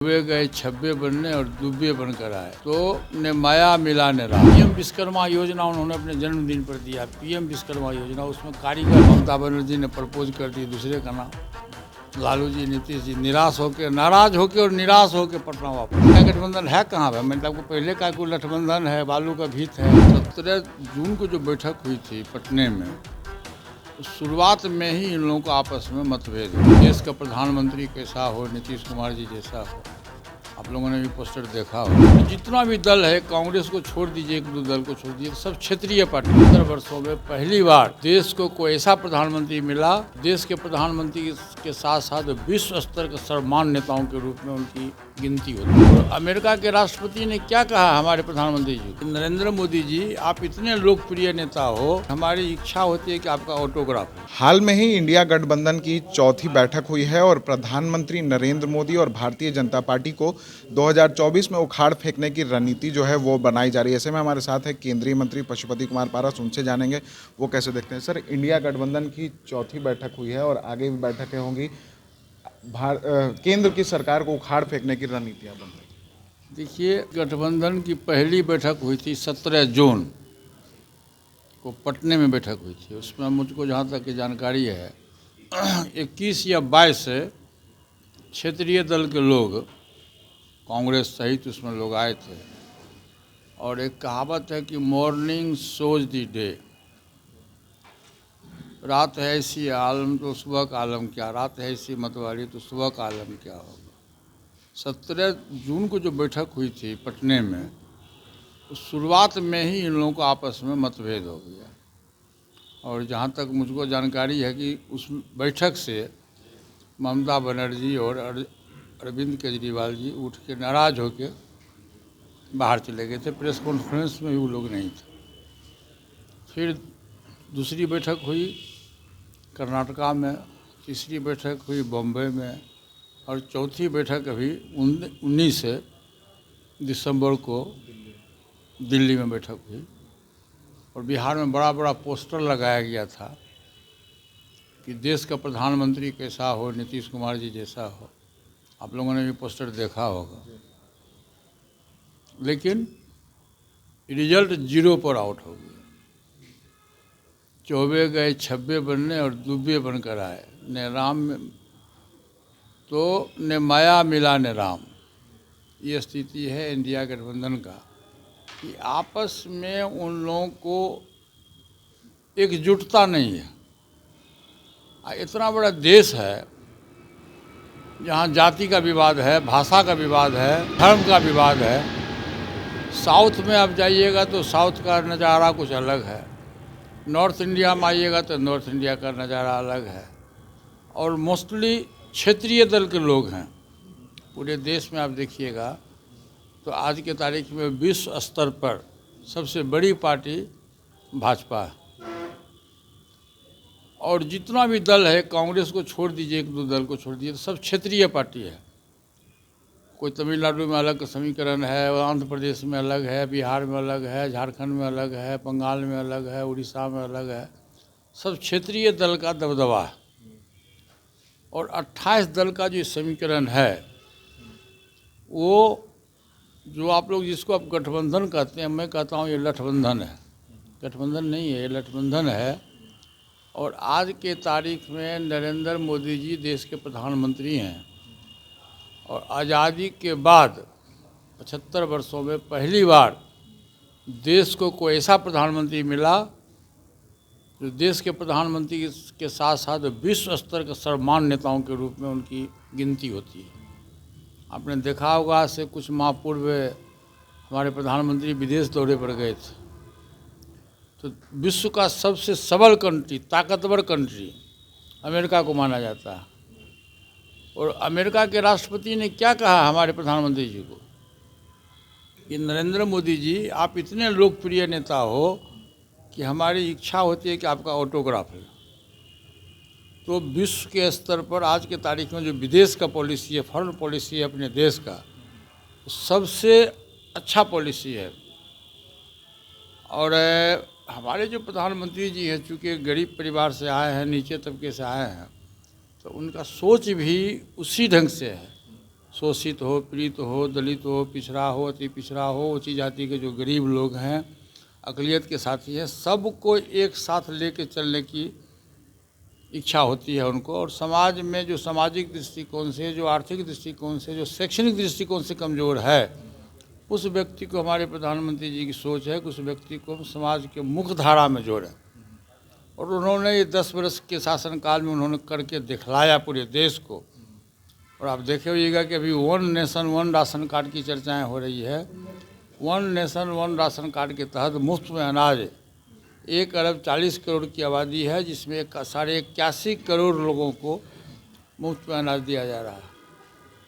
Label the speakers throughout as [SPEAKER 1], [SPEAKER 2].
[SPEAKER 1] वे गए छब्बे बनने और दुब्बे बनकर आए तो ने माया मिला ने रहा। पीएम विश्वकर्मा योजना उन्होंने अपने जन्मदिन पर दिया। पीएम विश्वकर्मा योजना, उसमें कारीगर ममता बनर्जी ने प्रपोज कर दी दूसरे का नाम। लालू जी, नीतीश जी निराश होकर, नाराज होकर और निराश होकर पटना वापस। क्या गठबंधन है कहाँ है? मैंने आपको पहले कहा कोई गठबंधन है, बालू का भीत है। 17 जून को जो बैठक हुई थी पटने में, शुरुआत में ही इन लोगों को आपस में मतभेद है। देश का प्रधानमंत्री कैसा हो, नीतीश कुमार जी जैसा हो। आप लोगों ने भी पोस्टर देखा हो। जितना भी दल है, कांग्रेस को छोड़ दीजिए, एक दो दल को छोड़ दीजिए, सब क्षेत्रीय पार्टी। 70 वर्षों में पहली बार देश को कोई ऐसा प्रधानमंत्री मिला, देश के प्रधानमंत्री के साथ साथ विश्व स्तर के सर्वमान्य नेताओं के रूप में उनकी गिनती होती है। और अमेरिका के राष्ट्रपति ने क्या कहा हमारे प्रधानमंत्री जी, नरेंद्र मोदी जी, आप इतने लोकप्रिय नेता हो, हमारी इच्छा होती है कि आपका ऑटोग्राफ हो।
[SPEAKER 2] हाल में ही इंडिया गठबंधन की चौथी बैठक हुई है और प्रधानमंत्री नरेंद्र मोदी और भारतीय जनता पार्टी को 2024 में उखाड़ फेंकने की रणनीति जो है वो बनाई जा रही है। ऐसे में हमारे साथ है केंद्रीय मंत्री पशुपति कुमार पारस, उनसे जानेंगे वो कैसे देखते हैं। सर, इंडिया गठबंधन की चौथी बैठक हुई है और आगे भी बैठकें होंगी। केंद्र की सरकार को उखाड़ फेंकने की रणनीतियाँ बन रही।
[SPEAKER 1] देखिए, गठबंधन की पहली बैठक हुई थी 17 जून को पटने में बैठक हुई थी। उसमें मुझको जहाँ तक की जानकारी है 21 या 22 क्षेत्रीय दल के लोग, कांग्रेस सहित उसमें लोग आए थे। और एक कहावत है कि मॉर्निंग सोज द डे, रात है ऐसी आलम तो सुबह का आलम क्या, रात है ऐसी मतवाली तो सुबह का आलम क्या होगा। 17 जून को जो बैठक हुई थी पटने में, शुरुआत में ही इन लोगों को आपस में मतभेद हो गया। और जहाँ तक मुझको जानकारी है कि उस बैठक से ममता बनर्जी और अरविंद केजरीवाल जी उठ के नाराज होकर बाहर चले गए थे। प्रेस कॉन्फ्रेंस में भी वो लोग नहीं थे। फिर दूसरी बैठक हुई कर्नाटका में, तीसरी बैठक हुई बॉम्बे में, और चौथी बैठक अभी 19 दिसंबर को दिल्ली में बैठक हुई। और बिहार में बड़ा बड़ा पोस्टर लगाया गया था कि देश का प्रधानमंत्री कैसा हो, नीतीश कुमार जी जैसा हो। आप लोगों ने भी पोस्टर देखा होगा। लेकिन रिजल्ट 0 पर आउट हो गया। 24 गए छब्बे बनने और दुब्बे बनकर आए। ने राम तो ने माया मिला ने राम। ये स्थिति है इंडिया गठबंधन का कि आपस में उन लोगों को एकजुटता नहीं है। इतना बड़ा देश है जहाँ जाति का विवाद है, भाषा का विवाद है, धर्म का विवाद है। साउथ में आप जाइएगा तो साउथ का नज़ारा कुछ अलग है, नॉर्थ इंडिया में आइएगा तो नॉर्थ इंडिया का नज़ारा अलग है। और मोस्टली क्षेत्रीय दल के लोग हैं पूरे देश में। आप देखिएगा तो आज के तारीख में विश्व स्तर पर सबसे बड़ी पार्टी भाजपा है। और जितना भी दल है, कांग्रेस को छोड़ दीजिए, एक दो दल को छोड़ दीजिए, तो सब क्षेत्रीय पार्टी है। कोई तमिलनाडु में अलग समीकरण है, आंध्र प्रदेश में अलग है, बिहार में अलग है, झारखंड में अलग है, बंगाल में अलग है, उड़ीसा में अलग है। सब क्षेत्रीय दल का दबदबा है। और 28 दल का जो समीकरण है, वो जो आप लोग जिसको आप गठबंधन कहते हैं, मैं कहता हूँ ये लठबंधन है। गठबंधन नहीं है, ये लठबंधन है। और आज के तारीख में नरेंद्र मोदी जी देश के प्रधानमंत्री हैं। और आज़ादी के बाद 75 वर्षों में पहली बार देश को कोई ऐसा प्रधानमंत्री मिला जो देश के प्रधानमंत्री के साथ साथ विश्व स्तर के सर्वमान्य नेताओं के रूप में उनकी गिनती होती है। आपने देखा होगा, से कुछ माह पूर्व हमारे प्रधानमंत्री विदेश दौरे पर गए थे। तो विश्व का सबसे सबल कंट्री, ताकतवर कंट्री अमेरिका को माना जाता है। और अमेरिका के राष्ट्रपति ने क्या कहा हमारे प्रधानमंत्री जी को कि नरेंद्र मोदी जी, आप इतने लोकप्रिय नेता हो कि हमारी इच्छा होती है कि आपका ऑटोग्राफ है। तो विश्व के स्तर पर आज के तारीख में जो विदेश का पॉलिसी है, फॉरेन पॉलिसी है अपने देश का, सबसे अच्छा पॉलिसी है। और हमारे जो प्रधानमंत्री जी हैं, चूँकि गरीब परिवार से आए हैं, नीचे तबके से आए हैं, तो उनका सोच भी उसी ढंग से है। शोषित हो, पीड़ित हो, दलित हो, पिछड़ा हो, अति पिछड़ा हो, ऊंची जाति के जो गरीब लोग हैं, अक़लियत के साथी हैं, सबको एक साथ लेके चलने की इच्छा होती है उनको। और समाज में जो सामाजिक दृष्टिकोण से, जो आर्थिक दृष्टिकोण से, जो शैक्षणिक दृष्टिकोण से कमज़ोर है, उस व्यक्ति को, हमारे प्रधानमंत्री जी की सोच है कि उस व्यक्ति को समाज के मुख्य धारा में जोड़ें। और उन्होंने ये 10 वर्ष के शासनकाल में उन्होंने करके दिखलाया पूरे देश को। और आप देखे होइएगा कि अभी 1 नेशन 1 राशन कार्ड की चर्चाएं हो रही है। 1 नेशन 1 राशन कार्ड के तहत मुफ्त में अनाज 1 अरब 40 करोड़ की आबादी है, जिसमें 81 करोड़ लोगों को मुफ्त में अनाज दिया जा रहा है।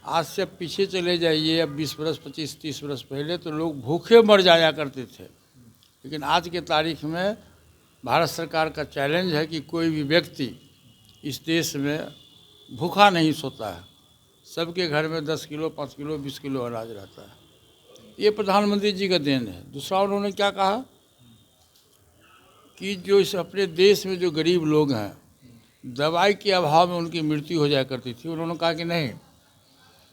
[SPEAKER 1] आज से अब पीछे चले जाइए, अब 20 वर्ष 25-30 वर्ष पहले तो लोग भूखे मर जाया करते थे। लेकिन आज के तारीख में भारत सरकार का चैलेंज है कि कोई भी व्यक्ति इस देश में भूखा नहीं सोता है। सबके घर में 10 किलो, 5 किलो, 20 किलो अनाज रहता है। ये प्रधानमंत्री जी का देन है। दूसरा उन्होंने क्या कहा कि जो इस अपने देश में जो गरीब लोग हैं, दवाई के अभाव में उनकी मृत्यु हो जाया करती थी। उन्होंने कहा कि नहीं,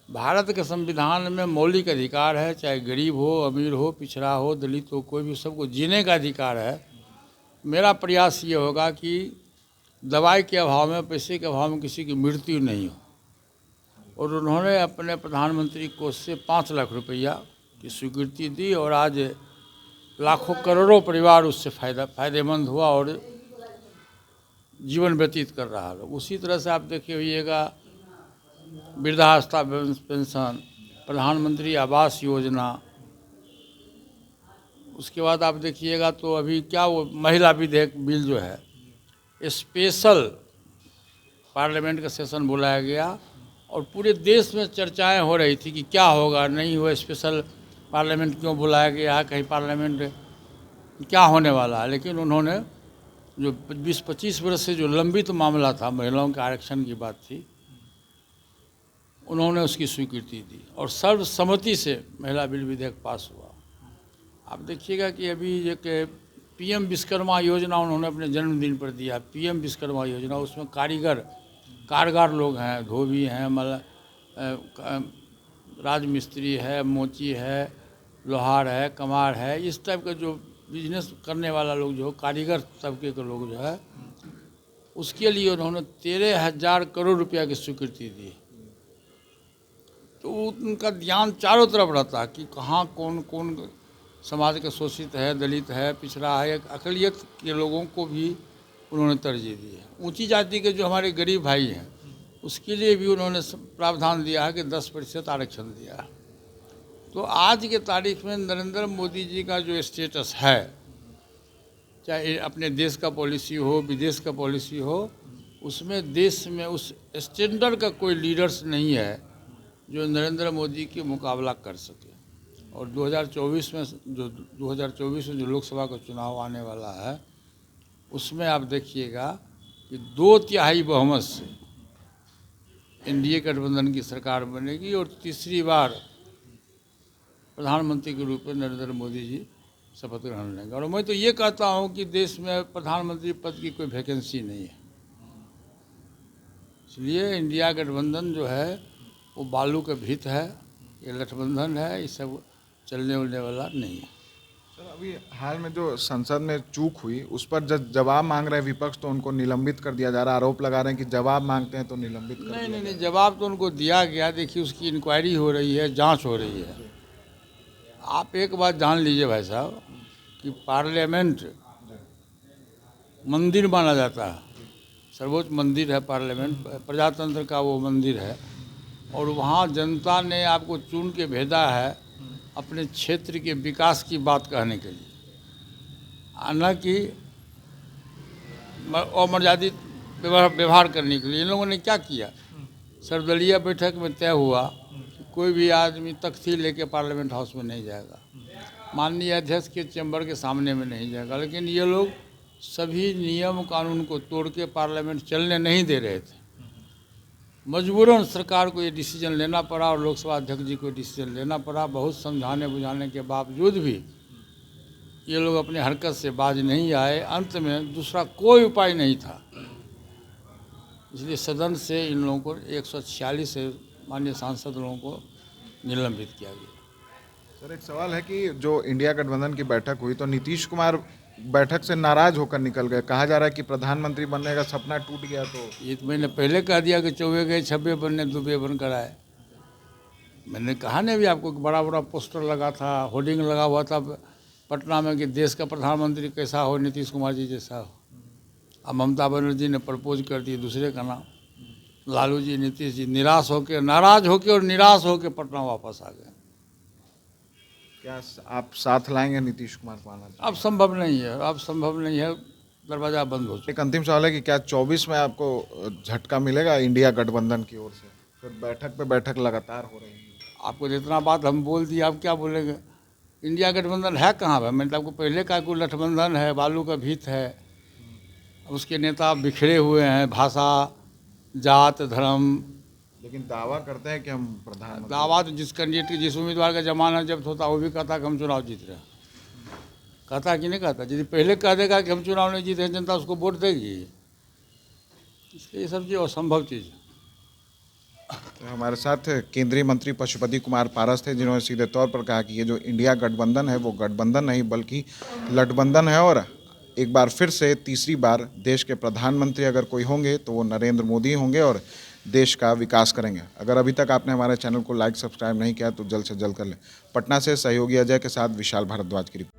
[SPEAKER 1] भारत के संविधान में मौलिक अधिकार है, चाहे गरीब हो, अमीर हो, पिछड़ा हो, दलित हो, कोई भी, सबको जीने का अधिकार है। मेरा प्रयास ये होगा कि दवाई के अभाव में, पैसे के अभाव में किसी की मृत्यु नहीं हो। और उन्होंने अपने प्रधानमंत्री कोष से 5 लाख रुपया की स्वीकृति दी और आज लाखों करोड़ों परिवार उससे फ़ायदेमंद हुआ और जीवन व्यतीत कर रहा है। उसी तरह से आप देखे होइएगा वृद्धावस्था पेंशन, प्रधानमंत्री आवास योजना, उसके बाद आप देखिएगा तो अभी क्या वो महिला विधेयक बिल जो है, स्पेशल पार्लियामेंट का सेशन बुलाया गया और पूरे देश में चर्चाएं हो रही थी कि क्या होगा, नहीं हुआ, स्पेशल पार्लियामेंट क्यों बुलाया गया, कहीं पार्लियामेंट क्या होने वाला है। लेकिन उन्होंने जो 20-25 वर्ष से जो लंबित मामला था, महिलाओं के आरक्षण की बात थी, उन्होंने उसकी स्वीकृति दी और सर्वसम्मति से महिला बिल विधेयक पास हुआ। आप देखिएगा कि अभी एक PM विश्वकर्मा योजना उन्होंने अपने जन्मदिन पर दिया। PM विश्वकर्मा योजना, उसमें कारगर लोग हैं, धोबी हैं, राजमिस्त्री है, मोची है, लोहार है, कमार है, इस टाइप का जो बिजनेस करने वाला लोग जो कारीगर तबके के लोग जो है, उसके लिए उन्होंने 13,000 करोड़ रुपया की स्वीकृति दी। तो उनका ध्यान चारों तरफ रहता है कि कहाँ कौन कौन समाज के शोषित है, दलित है, पिछड़ा है, अक़लियत के लोगों को भी उन्होंने तरजीह दी है। ऊंची जाति के जो हमारे गरीब भाई हैं, उसके लिए भी उन्होंने प्रावधान दिया है कि 10% आरक्षण दिया है। तो आज के तारीख में नरेंद्र मोदी जी का जो स्टेटस है, चाहे अपने देश का पॉलिसी हो, विदेश का पॉलिसी हो, उसमें देश में उस स्टैंडर्ड का कोई लीडर्स नहीं है जो नरेंद्र मोदी के मुकाबला कर सके। और 2024 में जो लोकसभा का चुनाव आने वाला है, उसमें आप देखिएगा कि 2/3 बहुमत से NDA गठबंधन की सरकार बनेगी और तीसरी बार प्रधानमंत्री के रूप में नरेंद्र मोदी जी शपथ ग्रहण लेंगे। और मैं तो ये कहता हूँ कि देश में प्रधानमंत्री पद की कोई वैकेंसी नहीं है। इसलिए इंडिया गठबंधन जो है वो बालू का भीत है, ये गठबंधन है, ये सब चलने उलने वाला नहीं है।
[SPEAKER 2] सर, अभी हाल में जो संसद में चूक हुई, उस पर जब जवाब मांग रहे हैं विपक्ष तो उनको निलंबित कर दिया जा रहा है। आरोप लगा रहे हैं कि जवाब मांगते हैं तो निलंबित कर दिया।
[SPEAKER 1] नहीं, जवाब तो उनको दिया गया। देखिए, उसकी इंक्वायरी हो रही है, जांच हो रही है। आप एक बात जान लीजिए भाई साहब कि पार्लियामेंट मंदिर माना जाता है, सर्वोच्च मंदिर है पार्लियामेंट, प्रजातंत्र का वो मंदिर है। और वहाँ जनता ने आपको चुन के भेजा है अपने क्षेत्र के विकास की बात कहने के लिए, न कि अमर्यादित व्यवहार करने के लिए। इन लोगों ने क्या किया, सर्वदलीय बैठक में तय हुआ कि कोई भी आदमी तख्ती लेके पार्लियामेंट हाउस में नहीं जाएगा, माननीय अध्यक्ष के चैम्बर के सामने में नहीं जाएगा। लेकिन ये लोग सभी नियम कानून को तोड़ के पार्लियामेंट चलने नहीं दे रहे थे। मजबूरन सरकार को ये डिसीजन लेना पड़ा और लोकसभा अध्यक्ष जी को डिसीजन लेना पड़ा। बहुत समझाने बुझाने के बावजूद भी ये लोग अपने हरकत से बाज नहीं आए। अंत में दूसरा कोई उपाय नहीं था, इसलिए सदन से इन लोगों को 146 से माननीय सांसद लोगों को निलंबित किया गया।
[SPEAKER 2] सर एक सवाल है कि जो इंडिया गठबंधन की बैठक हुई तो नीतीश कुमार बैठक से नाराज होकर निकल गए। कहा जा रहा है कि प्रधानमंत्री बनने का सपना टूट गया। तो
[SPEAKER 1] ये तो मैंने पहले कह दिया कि चौबे गए छब्बे बनने दुबे बनकर आए। मैंने कहा नहीं भी आपको कि बड़ा बड़ा पोस्टर लगा था, होर्डिंग लगा हुआ था पटना में कि देश का प्रधानमंत्री कैसा हो, नीतीश कुमार जी जैसा हो। अब ममता बनर्जी ने प्रपोज कर दी दूसरे का नाम, लालू जी, नीतीश जी निराश होकर, नाराज होकर और निराश होकर पटना वापस आ गए।
[SPEAKER 2] क्या आप साथ लाएंगे नीतीश कुमार को आना?
[SPEAKER 1] अब संभव नहीं है, अब संभव नहीं है, दरवाज़ा बंद हो चुका।
[SPEAKER 2] एक अंतिम सवाल है कि क्या 24 में आपको झटका मिलेगा इंडिया गठबंधन की ओर से? फिर बैठक पे बैठक लगातार हो रही है।
[SPEAKER 1] आपको जितना बात हम बोल दिए, आप क्या बोलेंगे? इंडिया गठबंधन है कहाँ पर? मैंने तो आपको पहले कहा कि गठबंधन है, बालू का भीत है, उसके नेता बिखरे हुए हैं, भाषा, जात, धर्म।
[SPEAKER 2] लेकिन दावा करते हैं कि हम प्रधानमंत्री।
[SPEAKER 1] दावा तो जिस कैंडिडेट, जिस उम्मीदवार का जमाना जब होता वो भी कहता कि हम चुनाव जीत रहे हैं। कहता कि नहीं कहता? यदि पहले कह देगा कि हम चुनाव नहीं जीते, जनता उसको वोट देगी। इसलिए ये सब चीज़ असंभव चीज़ है।
[SPEAKER 2] तो हमारे साथ केंद्रीय मंत्री पशुपति कुमार पारस थे, जिन्होंने सीधे तौर पर कहा कि ये जो इंडिया गठबंधन है वो गठबंधन नहीं बल्कि लठबंधन है, और एक बार फिर से तीसरी बार देश के प्रधानमंत्री अगर कोई होंगे तो वो नरेंद्र मोदी होंगे और देश का विकास करेंगे। अगर अभी तक आपने हमारे चैनल को लाइक सब्सक्राइब नहीं किया तो जल्द से जल्द कर लें। पटना से सहयोगी अजय के साथ विशाल भारद्वाज की रिपोर्ट।